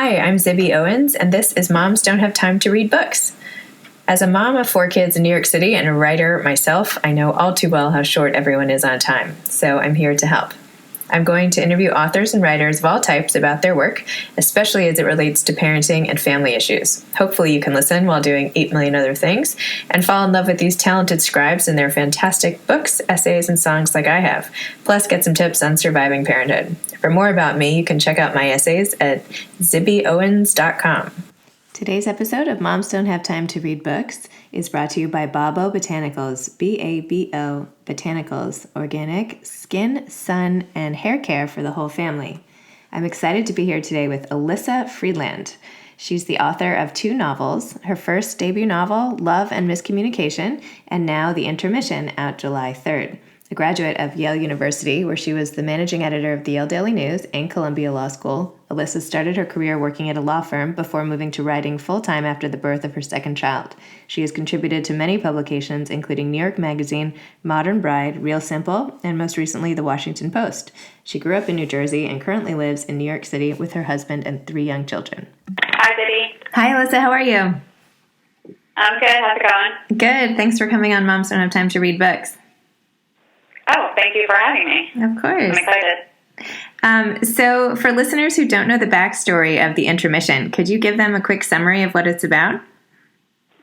Hi, I'm Zibby Owens, and this is Moms Don't Have Time to Read Books. As a mom of 4 kids in New York City and a writer myself, I know all too well how short everyone is on time, so I'm here to help. I'm going to interview authors and writers of all types about their work, especially as it relates to parenting and family issues. Hopefully you can listen while doing 8 million other things and fall in love with these talented scribes and their fantastic books, essays, and songs like I have, plus get some tips on surviving parenthood. For more about me, you can check out my essays at zibbyowens.com. Today's episode of Moms Don't Have Time to Read Books is brought to you by Babo Botanicals, B-A-B-O Botanicals, organic skin, sun, and hair care for the whole family. I'm excited to be here today with Elyssa Friedland. She's the author of 2 novels, her first debut novel, Love and Miscommunication, and now The Intermission, out July 3rd. A graduate of Yale University, where she was the managing editor of the Yale Daily News and Columbia Law School, Elyssa started her career working at a law firm before moving to writing full-time after the birth of her second child. She has contributed to many publications, including New York Magazine, Modern Bride, Real Simple, and most recently, The Washington Post. She grew up in New Jersey and currently lives in New York City with her husband and 3 young children. Hi, Biddy. Hi, Elyssa. How are you? I'm good. How's it going? Good. Thanks for coming on Moms Don't Have Time to Read Books. Oh, thank you for having me. Of course. I'm excited. So for listeners who don't know the backstory of The Intermission, could you give them a quick summary of what it's about?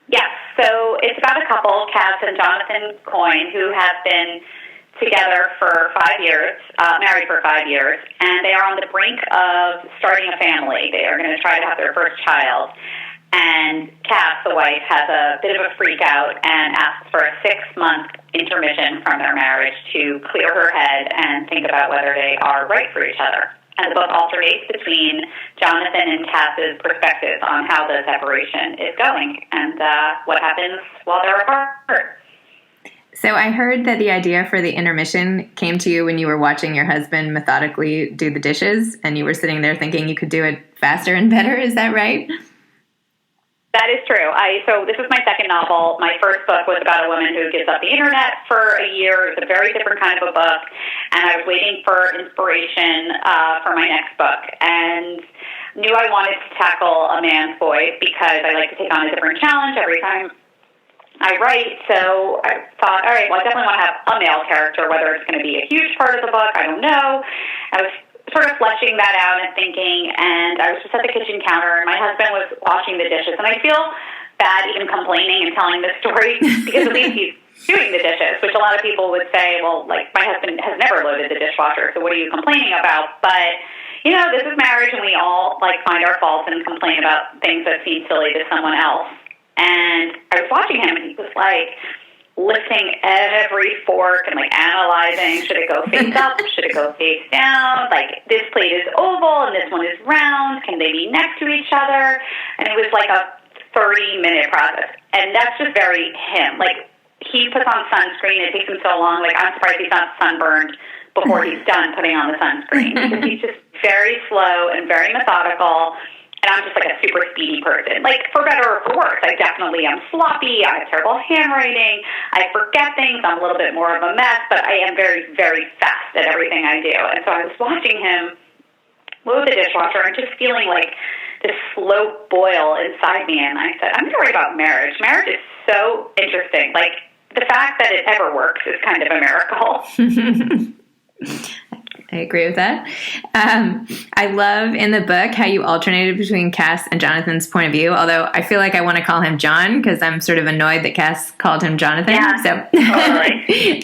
Yes. So it's about a couple, Cass and Jonathan Coyne, who have been together for 5 years, married for 5 years, and they are on the brink of starting a family. They are going to try to have their first child. And Cass, the wife, has a bit of a freak out and asks for a 6-month intermission from their marriage to clear her head and think about whether they are right for each other. And the book alternates between Jonathan and Cass's perspectives on how the separation is going and what happens while they're apart. So I heard that the idea for The Intermission came to you when you were watching your husband methodically do the dishes, and you were sitting there thinking you could do it faster and better. Is that right? That is true. So this is my second novel. My first book was about a woman who gives up the internet for a year. It's a very different kind of a book, and I was waiting for inspiration for my next book, and knew I wanted to tackle a man's voice because I like to take on a different challenge every time I write. So I thought, all right, well, I definitely want to have a male character, whether it's going to be a huge part of the book, I don't know. I was sort of fleshing that out and thinking, and I was just at the kitchen counter, and my husband was washing the dishes, and I feel bad even complaining and telling this story because at least he's doing the dishes, which a lot of people would say, well, like, my husband has never loaded the dishwasher, so what are you complaining about? But, you know, this is marriage, and we all, like, find our faults and complain about things that seem silly to someone else. And I was watching him, and he was like lifting every fork and like analyzing, should it go face up, should it go face down, like this plate is oval and this one is round, can they be next to each other? And it was like a 30-minute process, and that's just very him. Like, he puts on sunscreen, it takes him so long, like I'm surprised he's not sunburned before he's done putting on the sunscreen, because he's just very slow and very methodical. And I'm just like a super speedy person. Like, for better or for worse, I definitely am sloppy. I have terrible handwriting. I forget things. I'm a little bit more of a mess, but I am very, very fast at everything I do. And so I was watching him load the dishwasher and just feeling like this slow boil inside me. And I said, I'm worried about marriage. Marriage is so interesting. Like, the fact that it ever works is kind of a miracle. I agree with that. I love in the book how you alternated between Cass and Jonathan's point of view, although I feel like I want to call him John because I'm sort of annoyed that Cass called him Jonathan. Yeah, totally.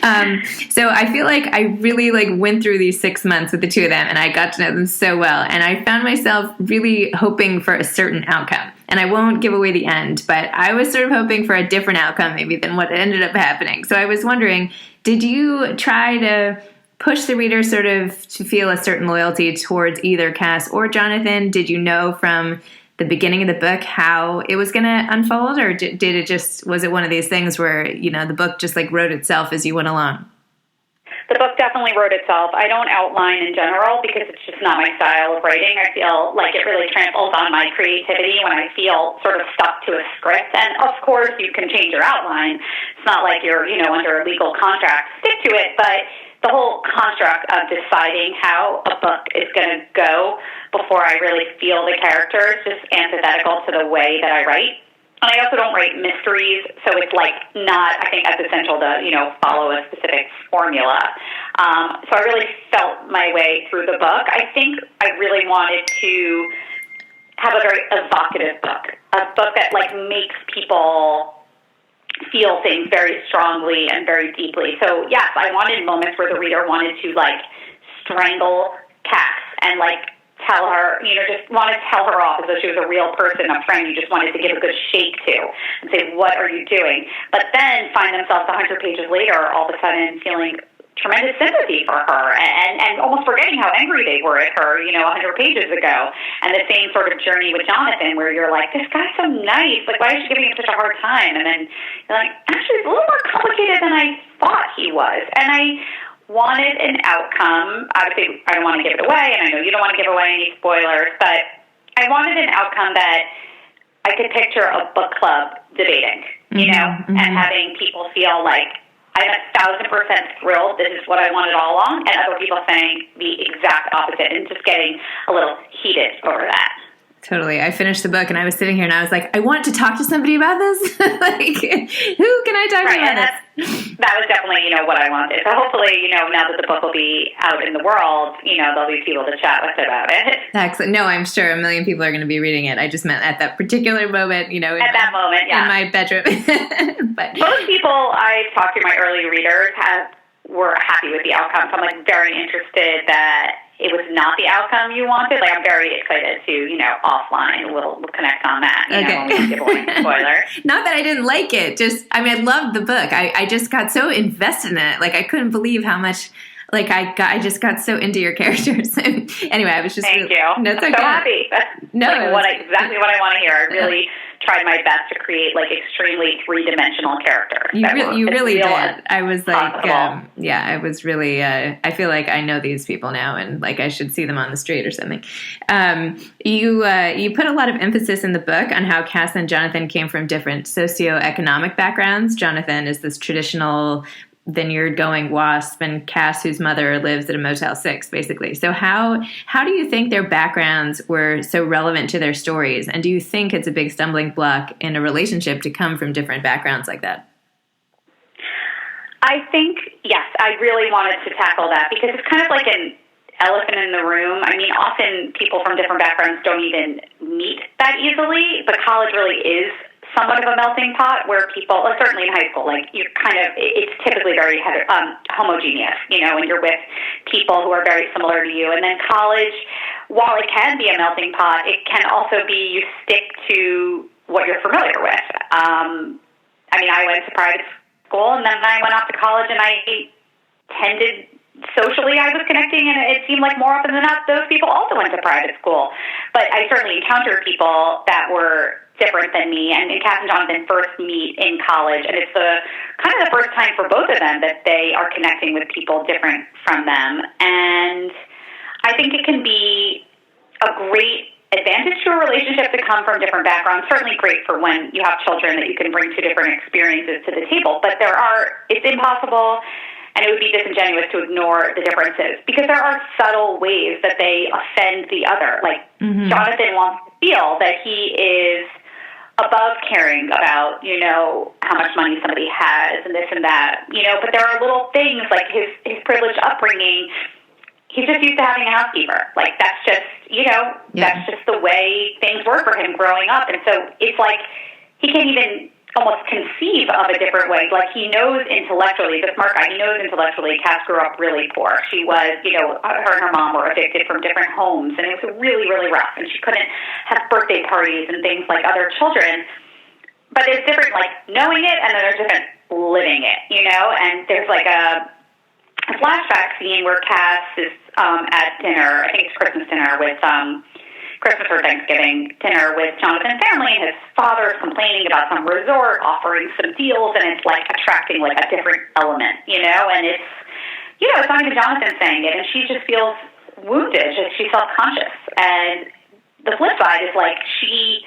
So I feel like I really went through these 6 months with the two of them, and I got to know them so well, and I found myself really hoping for a certain outcome. And I won't give away the end, but I was sort of hoping for a different outcome maybe than what ended up happening. So I was wondering, did you try to push the reader sort of to feel a certain loyalty towards either Cass or Jonathan? Did you know from the beginning of the book how it was going to unfold, or was it one of these things where, you know, the book just like wrote itself as you went along? The book definitely wrote itself. I don't outline in general because it's just not my style of writing. I feel like it really tramples on my creativity when I feel sort of stuck to a script. And of course, you can change your outline. It's not like you're, under a legal contract. Stick to it, but the whole construct of deciding how a book is going to go before I really feel the character is just antithetical to the way that I write. And I also don't write mysteries, so it's like not, I think, as essential to, follow a specific formula. So I really felt my way through the book. I think I really wanted to have a very evocative book, a book that, like, makes people feel things very strongly and very deeply. So, yes, I wanted moments where the reader wanted to, like, strangle Cass and, like, tell her, just want to tell her off as though she was a real person, a friend you just wanted to give a good shake to and say, what are you doing? But then find themselves 100 pages later all of a sudden feeling tremendous sympathy for her and almost forgetting how angry they were at her, 100 pages ago. And the same sort of journey with Jonathan where you're like, this guy's so nice. Like, why is she giving him such a hard time? And then you're like, actually, it's a little more complicated than I thought he was. And I wanted an outcome. Obviously, I don't want to give it away, and I know you don't want to give away any spoilers, but I wanted an outcome that I could picture a book club debating, and having people feel like I'm 1,000% thrilled, this is what I wanted all along, and other people saying the exact opposite and just getting a little heated over that. Totally. I finished the book and I was sitting here and I was like, I want to talk to somebody about this. Like, who can I talk to about this? That was definitely, what I wanted. So hopefully, now that the book will be out in the world, there'll be people to chat with about it. Excellent. No, I'm sure a million people are going to be reading it. I just meant at that particular moment, at that moment, yeah. In my bedroom. But most people I talked to, my early readers, were happy with the outcome. So I'm, like, very interested that it was not the outcome you wanted. Like, I'm very excited to, offline, we'll connect on that. Okay. Give away spoiler. Not that I didn't like it. I loved the book. I just got so invested in it. Like, I couldn't believe how much, like, I just got so into your characters. Anyway, I was just... Thank you. No, it's I'm okay. so happy. That's exactly what I want to hear. I really tried my best to create, like, extremely three-dimensional characters. You really did. I was like, I was really, I feel like I know these people now and, like, I should see them on the street or something. You put a lot of emphasis in the book on how Cass and Jonathan came from different socioeconomic backgrounds. Jonathan is this traditional vineyard-going wasp, and Cass, whose mother lives at a Motel 6, basically. So how do you think their backgrounds were so relevant to their stories? And do you think it's a big stumbling block in a relationship to come from different backgrounds like that? I think, yes, I really wanted to tackle that because it's kind of like an elephant in the room. I mean, often people from different backgrounds don't even meet that easily, but college really is somewhat of a melting pot where people, certainly in high school, like, it's typically very homogeneous, and you're with people who are very similar to you. And then college, while it can be a melting pot, it can also be you stick to what you're familiar with. I went to private school, and then I went off to college, and I tended socially I was connecting, and it seemed like more often than not those people also went to private school. But I certainly encountered people that were different than me, and Cass and Jonathan first meet in college, and it's kind of the first time for both of them that they are connecting with people different from them. And I think it can be a great advantage to a relationship to come from different backgrounds. Certainly great for when you have children that you can bring two different experiences to the table, but it's impossible and it would be disingenuous to ignore the differences because there are subtle ways that they offend the other. Like, Jonathan wants to feel that he is above caring about, how much money somebody has and this and that, but there are little things like his privileged upbringing. He's just used to having a housekeeper. Like, that's just, that's just the way things were for him growing up. And so it's like he can't even almost conceive of a different way. Like, he knows intellectually, the smart guy, he knows intellectually Cass grew up really poor. She was, her and her mom were evicted from different homes, and it was really, really rough, and she couldn't have birthday parties and things like other children. But there's different, like, knowing it, and then there's different living it, and there's, like, a flashback scene where Cass is at dinner, I think it's Christmas dinner with Christmas or Thanksgiving dinner with Jonathan's family, and his father is complaining about some resort offering some deals, and it's like attracting like a different element, and it's, it's not even Jonathan saying it, and she just feels wounded, she's self-conscious. And the flip side is like she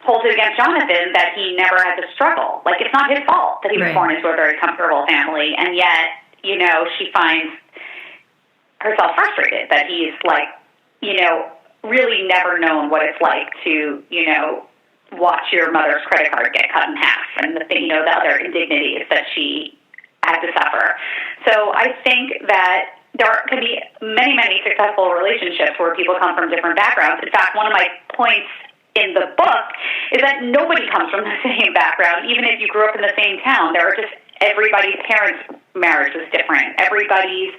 holds it against Jonathan that he never had to struggle. Like, it's not his fault that he was born into a very comfortable family, and yet, she finds herself frustrated that he's like, really never known what it's like to, watch your mother's credit card get cut in half, and the other indignities that she had to suffer. So I think that there can be many, many successful relationships where people come from different backgrounds. In fact, one of my points in the book is that nobody comes from the same background, even if you grew up in the same town. Everybody's parents' marriage was different. Everybody's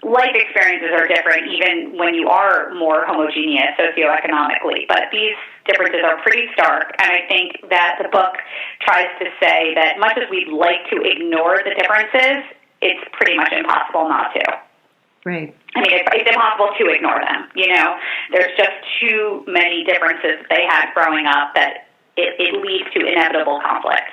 life experiences are different, even when you are more homogeneous socioeconomically. But these differences are pretty stark, and I think that the book tries to say that much as we'd like to ignore the differences, it's pretty much impossible not to. Right. I mean, it's impossible to ignore them, There's just too many differences that they had growing up that it leads to inevitable conflict.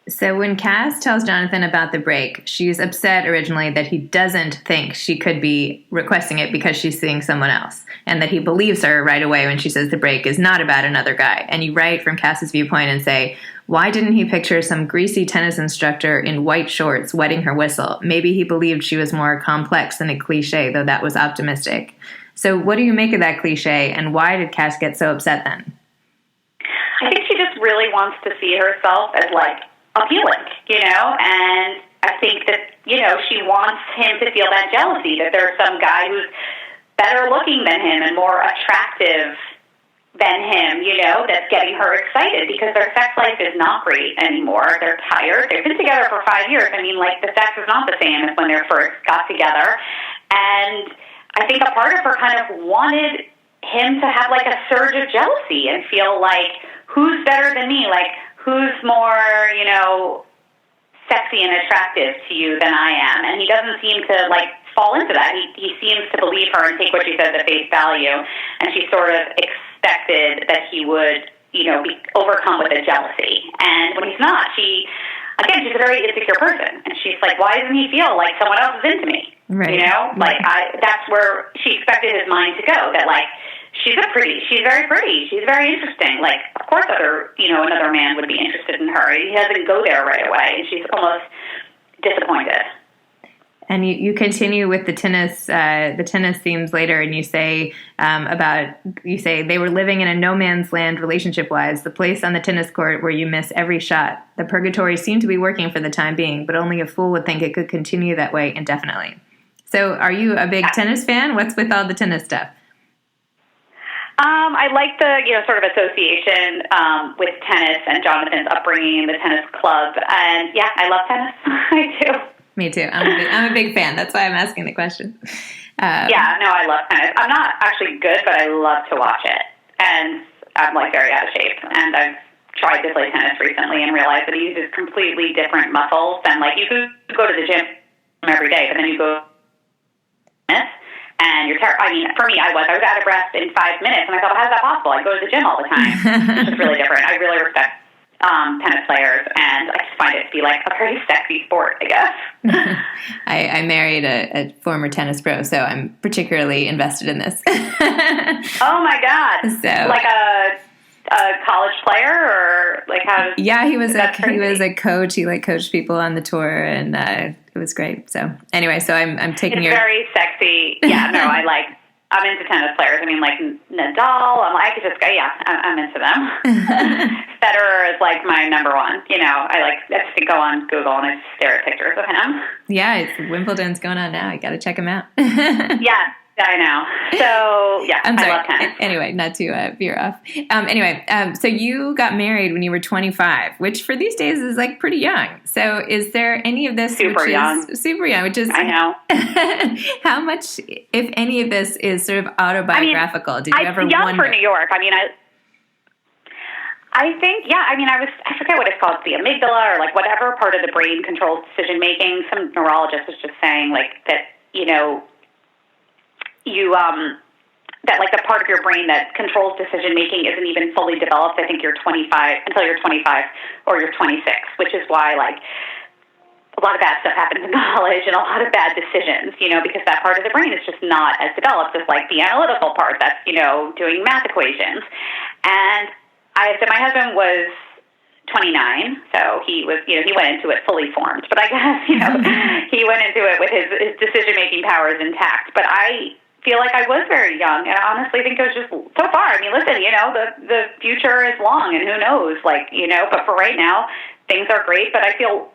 So when Cass tells Jonathan about the break, she's upset originally that he doesn't think she could be requesting it because she's seeing someone else, and that he believes her right away when she says the break is not about another guy. And you write from Cass's viewpoint and say, why didn't he picture some greasy tennis instructor in white shorts wetting her whistle? Maybe he believed she was more complex than a cliche, though that was optimistic. So what do you make of that cliche, and why did Cass get so upset then? I think she just really wants to see herself as, appealing, and I think that, she wants him to feel that jealousy, that there's some guy who's better looking than him and more attractive than him, that's getting her excited, because their sex life is not great anymore. They're tired. They've been together for 5 years. I mean, the sex is not the same as when they first got together. And I think a part of her kind of wanted him to have, a surge of jealousy and feel like, who's better than me? Who's more, sexy and attractive to you than I am? And he doesn't seem to, fall into that. He seems to believe her and take what she says at face value. And she sort of expected that he would, be overcome with the jealousy. And when he's not, she's a very insecure person. And she's like, why doesn't he feel like someone else is into me? Right. That's where she expected his mind to go, that, she's very pretty. She's very interesting. Of course another man would be interested in her. He doesn't go there right away, and she's almost disappointed. And you continue with the tennis themes later, and you say they were living in a no man's land relationship-wise, the place on the tennis court where you miss every shot. The purgatory seemed to be working for the time being, but only a fool would think it could continue that way indefinitely. So are you a big tennis fan? What's with all the tennis stuff? I like the, sort of association with tennis and Jonathan's upbringing in the tennis club. And, yeah, I love tennis. I do. Me too. I'm a big fan. That's why I'm asking the question. I love tennis. I'm not actually good, but I love to watch it. And I'm, very out of shape. And I've tried to play tennis recently and realized that it uses completely different muscles than, you could go to the gym every day, but then you go to tennis. And you're terrible. I mean, for me, I was out of breath in 5 minutes, and I thought, well, how is that possible? I go to the gym all the time. It's just really different. I really respect tennis players, and I just find it to be a very sexy sport, I guess. I married a former tennis pro, so I'm particularly invested in this. Oh my God! So a college player, or how? Yeah, he was a coach. He coached people on the tour, and it was great. So anyway, I'm taking it's very sexy. Yeah, no, I'm into tennis players. I mean, Nadal. I'm into them. Federer is my number one. I just go on Google and I stare at pictures of him. Yeah, it's Wimbledon's going on now. I got to check him out. Yeah. I know. So, yeah, I'm sorry. I love tennis. Anyway, not to veer off. So you got married when you were 25, which for these days is pretty young. So is there any of this super young, which is, I know. How much, if any of this is sort of autobiographical? Did you ever young wonder? For New York. I think, I forget what it's called, the amygdala or whatever part of the brain controls decision making. Some neurologist was just saying that, that the part of your brain that controls decision making isn't even fully developed. I think you're 25 until you're 25 or you're 26, which is why a lot of bad stuff happens in college and a lot of bad decisions, because that part of the brain is just not as developed as the analytical part that's, doing math equations. And my husband was 29, so he was, he went into it fully formed. But I guess, he went into it with his decision-making powers intact. But I feel like I was very young, and I honestly think it was just so far. I mean, listen, the future is long, and who knows, but for right now, things are great, but I feel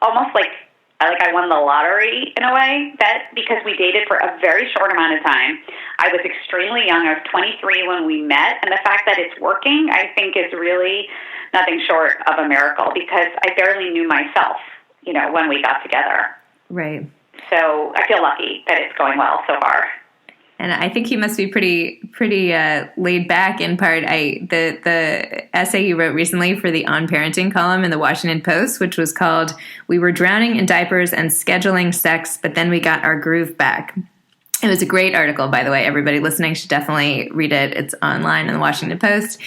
almost like I won the lottery in a way, because we dated for a very short amount of time. I was extremely young. I was 23 when we met, and the fact that it's working, I think, is really nothing short of a miracle, because I barely knew myself, when we got together. Right. So I feel lucky that it's going well so far. And I think he must be pretty laid back in part. The essay you wrote recently for the On Parenting column in the Washington Post, which was called "We Were Drowning in Diapers and Scheduling Sex, but then we got our groove back." It was a great article, by the way. Everybody listening should definitely read it. It's online in the Washington Post.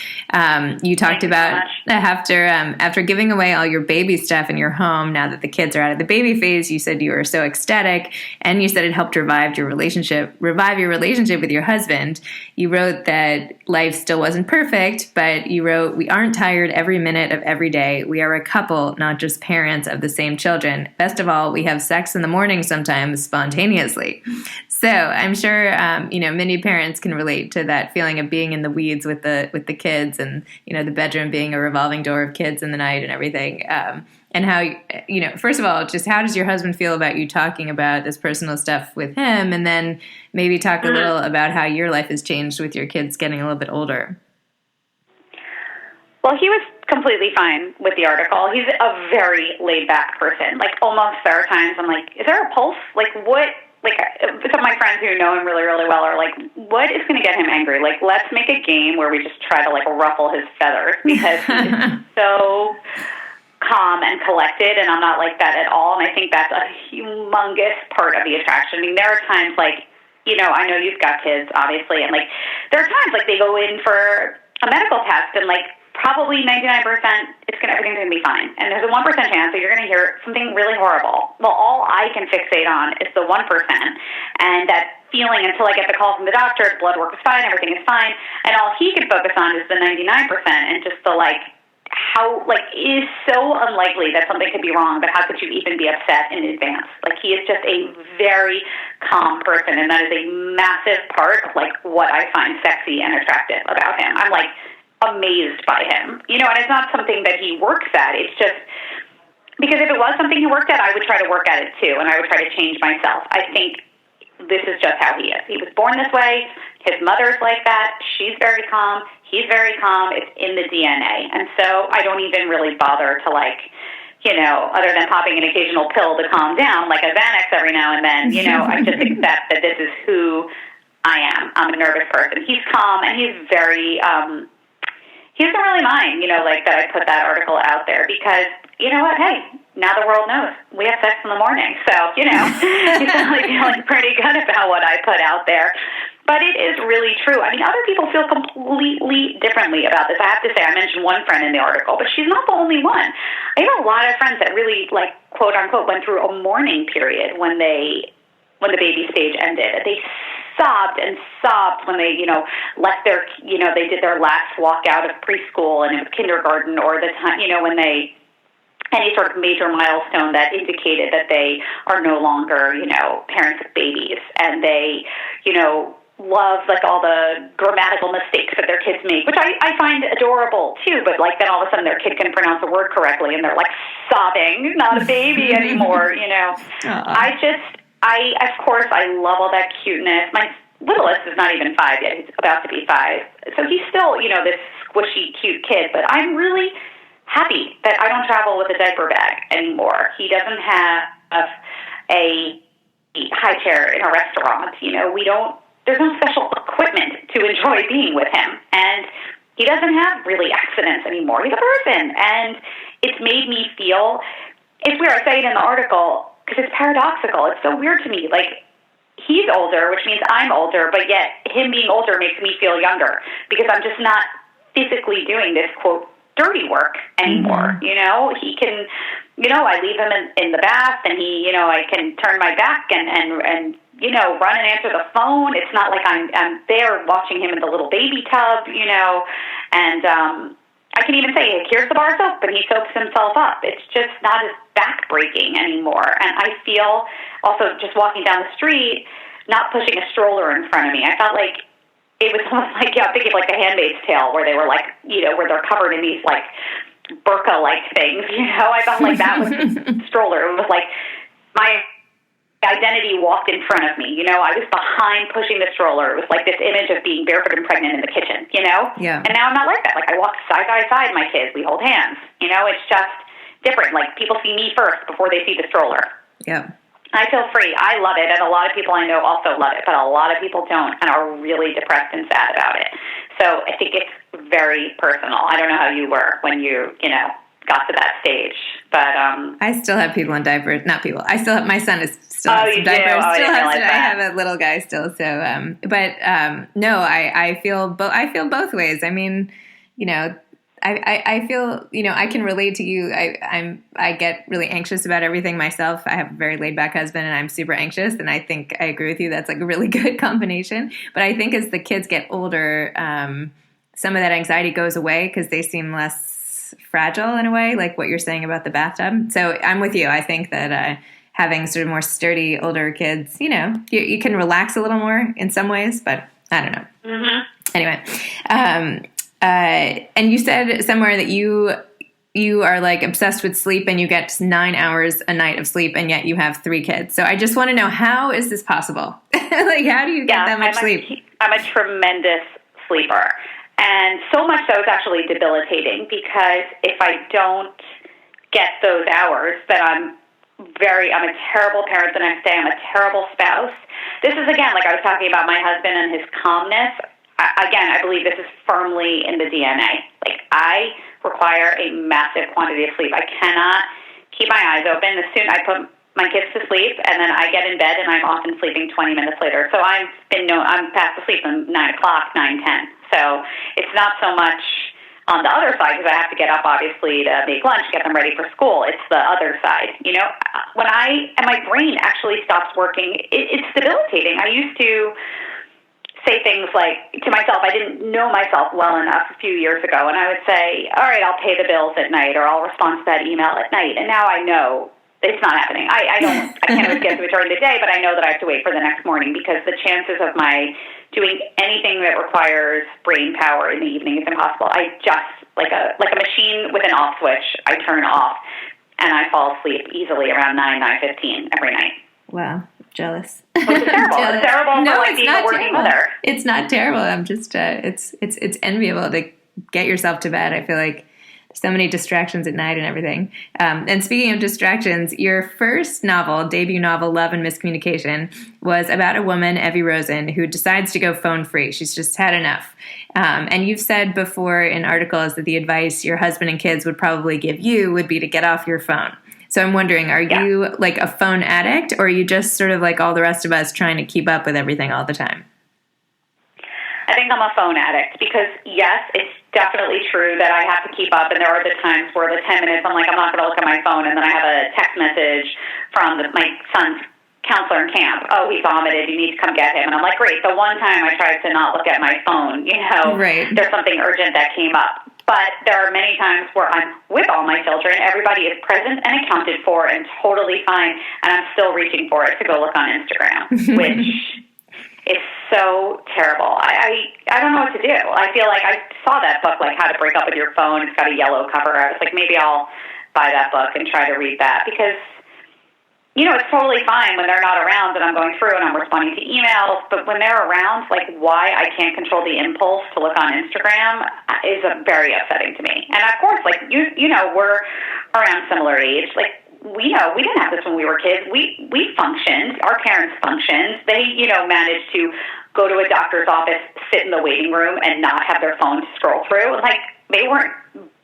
You talked about after giving away all your baby stuff in your home, now that the kids are out of the baby phase, you said you were so ecstatic, and you said it helped revive your relationship with your husband. You wrote that life still wasn't perfect, but you wrote, "We aren't tired every minute of every day. We are a couple, not just parents of the same children. Best of all, we have sex in the morning sometimes spontaneously." So I'm sure many parents can relate to that feeling of being in the weeds with the kids, and the bedroom being a revolving door of kids in the night and everything. And how first of all, just how does your husband feel about you talking about this personal stuff with him, and then maybe talk a little about how your life has changed with your kids getting a little bit older. Well, he was completely fine with the article. He's a very laid back person. Almost there are times I'm like, is there a pulse? What? Some of my friends who know him really, really well are like, what is going to get him angry? Let's make a game where we just try to, ruffle his feathers, because he's so calm and collected, and I'm not like that at all, and I think that's a humongous part of the attraction. I mean, there are times, I know you've got kids, obviously, and, there are times, they go in for a medical test, and, probably 99% everything's going to be fine. And there's a 1% chance that you're going to hear something really horrible. Well, all I can fixate on is the 1%. And that feeling until I get the call from the doctor, the blood work is fine, everything is fine. And all he can focus on is the 99%, and just the, how, it is so unlikely that something could be wrong, but how could you even be upset in advance? He is just a very calm person, and that is a massive part of, what I find sexy and attractive about him. I'm, amazed by him, and it's not something that he works at. It's just because if it was something he worked at, I would try to work at it too, and I would try to change myself. I think this is just how he is. He was born this way. His mother's like that. She's very calm. He's very calm. It's in the DNA, and so I don't even really bother to other than popping an occasional pill to calm down, like a Xanax every now and then. I just accept that this is who I am. I'm a nervous person. He's calm, and he's very. He doesn't really mind, that I put that article out there, because, you know what, hey, now the world knows. We have sex in the morning. So, he's really feeling pretty good about what I put out there. But it is really true. I mean, other people feel completely differently about this. I have to say, I mentioned one friend in the article, but she's not the only one. I have a lot of friends that really, quote unquote, went through a mourning period when the baby stage ended. They sobbed and sobbed when they, left their, they did their last walk out of preschool, and it was kindergarten, or the time, when they, any sort of major milestone that indicated that they are no longer, parents of babies, and they, love all the grammatical mistakes that their kids make, which I find adorable too, but then all of a sudden their kid can pronounce a word correctly and they're sobbing, not a baby anymore, Of course, I love all that cuteness. My littlest is not even 5 yet. He's about to be 5. So he's still, this squishy, cute kid. But I'm really happy that I don't travel with a diaper bag anymore. He doesn't have a high chair in a restaurant. There's no special equipment to enjoy being with him. And he doesn't have really accidents anymore. He's a person. And it's made me feel, it's weird, I say it in the article, because it's paradoxical. It's so weird to me. He's older, which means I'm older, but yet him being older makes me feel younger, because I'm just not physically doing this, quote, dirty work anymore. Mm-hmm. He can, I leave him in the bath, and he, I can turn my back and run and answer the phone. It's not like I'm there watching him in the little baby tub, and I can even say, like, here's the bar soap, and he soaps himself up. It's just not as back-breaking anymore. And I feel also just walking down the street, not pushing a stroller in front of me. I felt like it was almost like, yeah, I'm thinking of like The Handmaid's Tale, where they were like, you know, where they're covered in these like burqa-like things, you know. I felt like that was the stroller. It was like my identity walked in front of me, you know. I was behind pushing the stroller. It was like this image of being barefoot and pregnant in the kitchen, you know. Yeah. And now I'm not like that. Like, I walk side by side my kids. We hold hands. You know, it's just different. Like, people see me first before they see the stroller. Yeah. I feel free. I love it, and a lot of people I know also love it, but a lot of people don't and are really depressed and sad about it. So I think it's very personal. I don't know how you were when you know, got to that stage, but I still have people in diapers. Not people. I still have, my son is still oh, has you some diapers. Do? Oh, still has I have a little guy still. So, no, I feel I feel both ways. I mean, you know, I feel, you know, I can relate to you. I get really anxious about everything myself. I have a very laid back husband, and I'm super anxious. And I think I agree with you. That's like a really good combination. But I think as the kids get older, some of that anxiety goes away because they seem less fragile in a way, like what you're saying about the bathtub. So I'm with you. I think that having sort of more sturdy older kids, you know, you can relax a little more in some ways, but I don't know. Mm-hmm. Anyway, and you said somewhere that you are like obsessed with sleep and you get 9 hours a night of sleep, and yet you have 3 kids. So I just want to know, how is this possible? Like, how do you get that much sleep? I'm a tremendous sleeper. And so much so it's actually debilitating, because if I don't get those hours, then I'm a terrible parent the next day. I'm a terrible spouse. This is, again, like I was talking about my husband and his calmness. I believe this is firmly in the DNA. Like, I require a massive quantity of sleep. I cannot keep my eyes open. As soon I put my kids to sleep, and then I get in bed, and I'm often sleeping 20 minutes later. So I'm fast asleep at 9 o'clock, 9:10. So it's not so much on the other side, because I have to get up, obviously, to make lunch, get them ready for school. It's the other side. You know, and my brain actually stops working, it's debilitating. I used to say things like to myself, I didn't know myself well enough a few years ago, and I would say, all right, I'll pay the bills at night, or I'll respond to that email at night. And now I know it's not happening. I can't always get to it during the day, but I know that I have to wait for the next morning, because the chances of my doing anything that requires brain power in the evening is impossible. I just, like a machine with an off switch, I turn off, and I fall asleep easily around 9:15 every night. Wow. Jealous. Which is terrible. It's terrible no, for like it's being not a working terrible. mother. It's not terrible. I'm just it's enviable to get yourself to bed. I feel like there's so many distractions at night and everything. And speaking of distractions, your first novel, debut novel, Love and Miscommunication, was about a woman, Evie Rosen, who decides to go phone free. She's just had enough. And you've said before in articles that the advice your husband and kids would probably give you would be to get off your phone. So I'm wondering, are you like a phone addict, or are you just sort of like all the rest of us trying to keep up with everything all the time? I think I'm a phone addict, because, yes, it's definitely true that I have to keep up, and there are the times where the 10 minutes I'm like, I'm not going to look at my phone, and then I have a text message from my son's counselor in camp. Oh, he vomited. You need to come get him. And I'm like, great. The one time I tried to not look at my phone, you know, right. There's something urgent that came up. But there are many times where I'm with all my children. Everybody is present and accounted for and totally fine, and I'm still reaching for it to go look on Instagram, which is so terrible. I don't know what to do. I feel like I saw that book, like How to Break Up with Your Phone. It's got a yellow cover. I was like, maybe I'll buy that book and try to read that, because, you know, it's totally fine when they're not around and I'm going through and I'm responding to emails, but when they're around, like, why I can't control the impulse to look on Instagram is very upsetting to me. And of course, like, you know, we're around similar age. Like, we know we didn't have this when we were kids. We functioned. Our parents functioned. They, you know, managed to go to a doctor's office, sit in the waiting room, and not have their phone to scroll through. Like, they weren't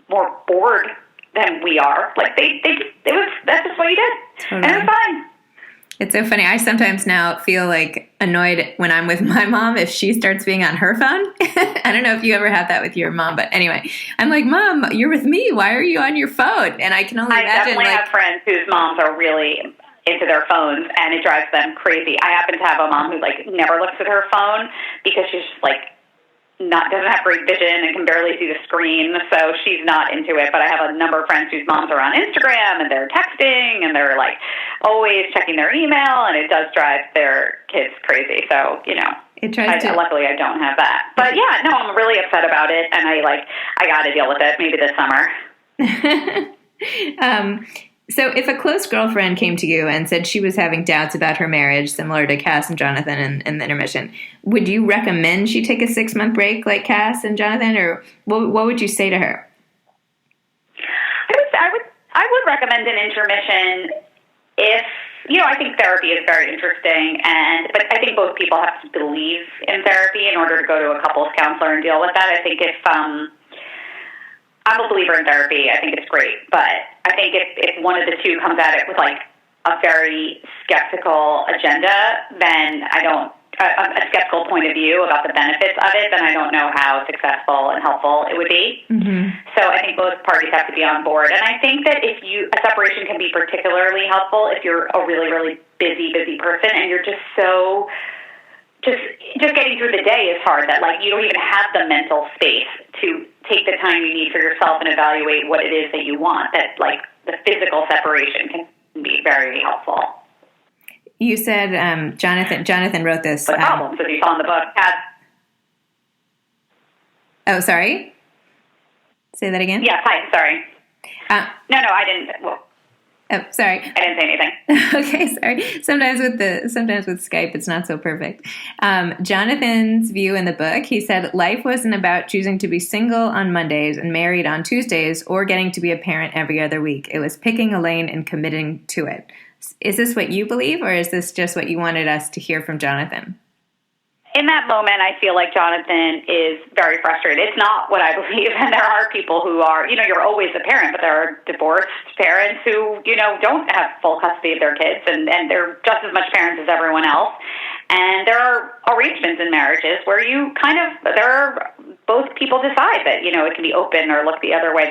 more bored than we are. Like, that's just what you did. Totally. And it was fine. It's so funny. I sometimes now feel like annoyed when I'm with my mom if she starts being on her phone. I don't know if you ever had that with your mom, but anyway, I'm like, Mom, you're with me. Why are you on your phone? And I can only imagine. I definitely have friends whose moms are really into their phones, and it drives them crazy. I happen to have a mom who, like, never looks at her phone because she's just like, doesn't have great vision and can barely see the screen, so she's not into it. But I have a number of friends whose moms are on Instagram, and they're texting, and they're like always checking their email, and it does drive their kids crazy. So, you know, luckily I don't have that. But yeah, no, I'm really upset about it, and I got to deal with it maybe this summer. So if a close girlfriend came to you and said she was having doubts about her marriage, similar to Cass and Jonathan in the Intermission, would you recommend she take a 6-month break like Cass and Jonathan, or what would you say to her? I would recommend an intermission if, you know, I think therapy is very interesting, but I think both people have to believe in therapy in order to go to a couples counselor and deal with that. I think if I'm a believer in therapy. I think it's great. But I think if one of the two comes at it with like a very skeptical agenda, then a skeptical point of view about the benefits of it, then I don't know how successful and helpful it would be. Mm-hmm. So I think both parties have to be on board. And I think that a separation can be particularly helpful if you're a really, really busy person and you're just so... Just getting through the day is hard, that like you don't even have the mental space to take the time you need for yourself and evaluate what it is that you want. That like the physical separation can be very helpful. You said Jonathan wrote this. The problems, as you saw in the book, Oh, sorry? Say that again? Yes, hi, sorry. No, I didn't. Well, oh, sorry. I didn't say anything. Okay, sorry. Sometimes with Skype, it's not so perfect. Jonathan's view in the book, he said, life wasn't about choosing to be single on Mondays and married on Tuesdays or getting to be a parent every other week. It was picking a lane and committing to it. Is this what you believe, or is this just what you wanted us to hear from Jonathan? In that moment, I feel like Jonathan is very frustrated. It's not what I believe, and there are people who are, you know, you're always a parent, but there are divorced parents who, you know, don't have full custody of their kids, and they're just as much parents as everyone else. And there are arrangements in marriages where both people decide that, you know, it can be open or look the other way.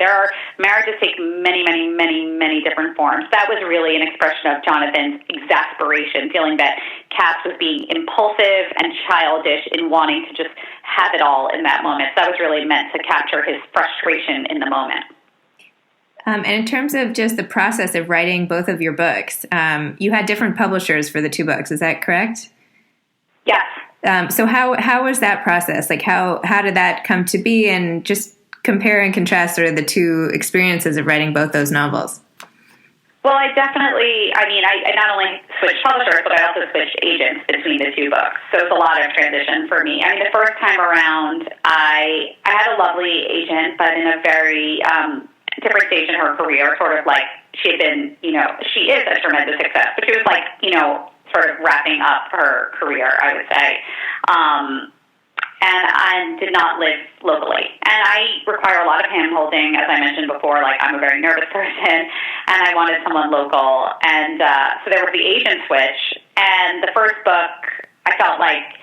Marriages take many, many, many, many different forms. That was really an expression of Jonathan's exasperation, feeling that Cass was being impulsive and childish in wanting to just have it all in that moment. So that was really meant to capture his frustration in the moment. And in terms of just the process of writing both of your books, you had different publishers for the two books. Is that correct? Yes. So how was that process? Like how did that come to be, and just compare and contrast sort of the two experiences of writing both those novels? Well, I not only switched publishers, but I also switched agents between the two books. So it's a lot of transition for me. I mean, the first time around, I had a lovely agent, but in a very different stage in her career, sort of like she had been, you know, she is a tremendous success, but she was like, you know, sort of wrapping up her career, I would say. And I did not live locally. And I require a lot of hand-holding, as I mentioned before. Like, I'm a very nervous person, and I wanted someone local. And so there was the agent switch. And the first book, I felt like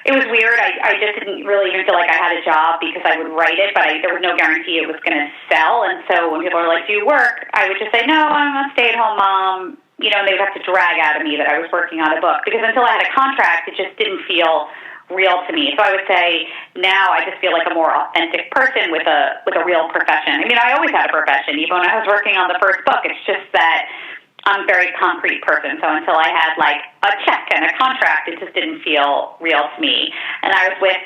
it was weird. I just didn't really even feel like I had a job because I would write it, but there was no guarantee it was going to sell. And so when people were like, do you work? I would just say, no, I'm a stay-at-home mom. You know, and they would have to drag out of me that I was working on a book, because until I had a contract, it just didn't feel real to me. So I would say now I just feel like a more authentic person with a real profession. I mean, I always had a profession, even when I was working on the first book. It's just that I'm a very concrete person. So until I had like a check and a contract, it just didn't feel real to me. And I was with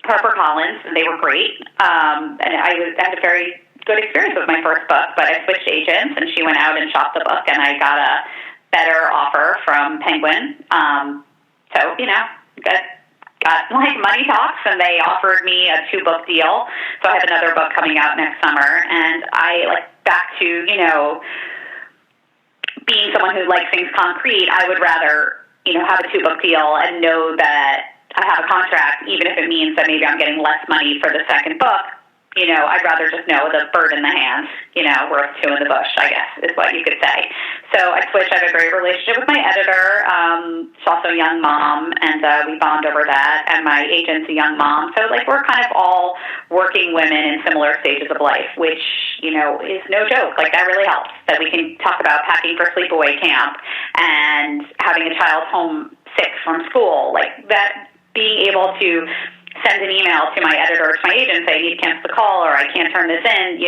HarperCollins, and they were great. And I had a very good experience with my first book, but I switched agents, and she went out and shopped the book, and I got a better offer from Penguin. So, you know, got like money talks, and they offered me a 2-book deal. So I have another book coming out next summer, and I back to, you know, being someone who likes things concrete. I would rather, you know, have a 2-book deal and know that I have a contract, even if it means that maybe I'm getting less money for the second book. You know, I'd rather just know the bird in the hand, you know, worth 2 in the bush, I guess, is what you could say. So I switched. I have a great relationship with my editor. She's also a young mom, and we bond over that. And my agent's a young mom. So, we're kind of all working women in similar stages of life, which, you know, is no joke. That really helps, that we can talk about packing for sleepaway camp and having a child home sick from school. That being able to send an email to my editor or to my agent and say, I need to cancel the call or I can't turn this in,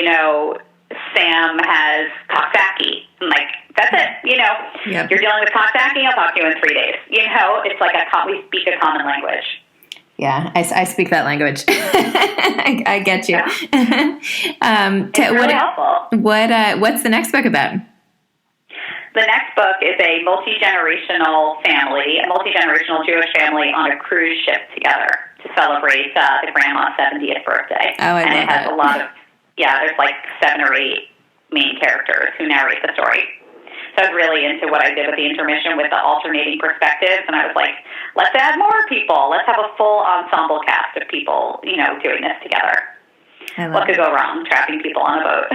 Sam has Coxsackie. I'm like, that's it, Yep. You're dealing with Coxsackie, I'll talk to you in 3 days. It's like we speak a common language. Yeah, I speak that language. I get you. Yeah. It's really helpful. What's the next book about? The next book is a multi-generational Jewish family on a cruise ship together to celebrate the grandma's 70th birthday. Oh, I love it has that. a lot of, there's like 7 or 8 main characters who narrate the story. So I was really into what I did with the intermission with the alternating perspectives, and I was like, let's add more people. Let's have a full ensemble cast of people, doing this together. What could go wrong trapping people on a boat?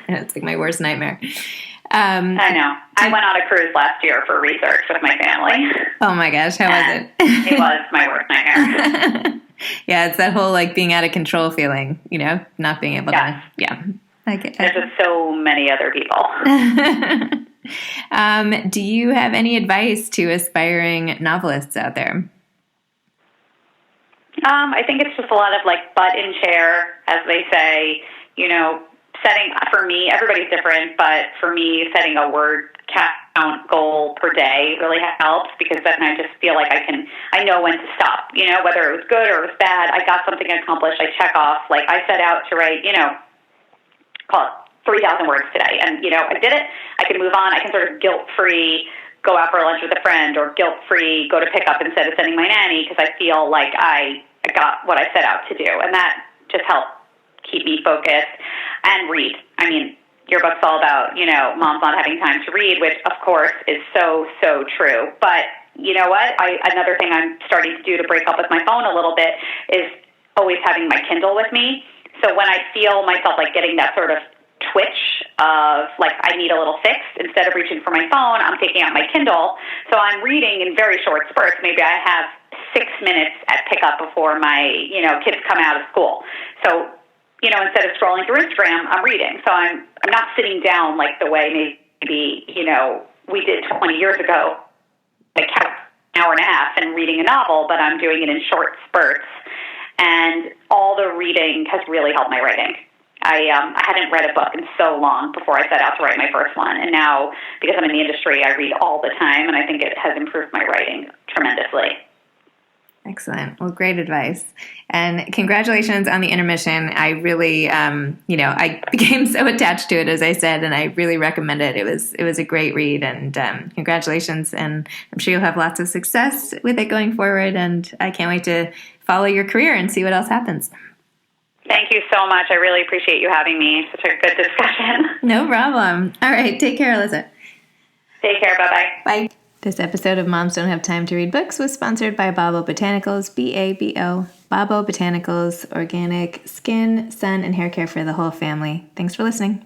It's like my worst nightmare. I know. I went on a cruise last year for research with my family. Oh my gosh, how was it? It was my worst nightmare. Yeah, it's that whole like being out of control feeling, not being able to. Yeah. There's just so many other people. Do you have any advice to aspiring novelists out there? I think it's just a lot of like butt in chair, as they say, setting, for me, everybody's different, but for me, setting a word count goal per day really helps, because then I just feel like I know when to stop, whether it was good or it was bad, I got something accomplished, I check off, like I set out to write, call it 3,000 words today, and, I did it, I can move on, I can sort of guilt-free go out for lunch with a friend, or guilt-free go to pick up instead of sending my nanny, because I feel like I got what I set out to do, and that just helped keep me focused. And read. I mean, your book's all about, moms not having time to read, which, of course, is so, so true. But you know what? Another thing I'm starting to do to break up with my phone a little bit is always having my Kindle with me. So when I feel myself, like, getting that sort of twitch of, like, I need a little fix, instead of reaching for my phone, I'm taking out my Kindle. So I'm reading in very short spurts. Maybe I have 6 minutes at pickup before my, kids come out of school. So instead of scrolling through Instagram, I'm reading. So I'm not sitting down like the way maybe, we did 20 years ago, like an hour and a half and reading a novel, but I'm doing it in short spurts. And all the reading has really helped my writing. I hadn't read a book in so long before I set out to write my first one. And now, because I'm in the industry, I read all the time, and I think it has improved my writing tremendously. Excellent. Well, great advice. And congratulations on the intermission. I really, I became so attached to it, as I said, and I really recommend it. It was a great read, and congratulations. And I'm sure you'll have lots of success with it going forward. And I can't wait to follow your career and see what else happens. Thank you so much. I really appreciate you having me. Such a good discussion. No problem. All right. Take care, Elyssa. Take care. Bye-bye. Bye. This episode of Moms Don't Have Time to Read Books was sponsored by Babo Botanicals, BABO. Babo Botanicals, organic skin, sun, and hair care for the whole family. Thanks for listening.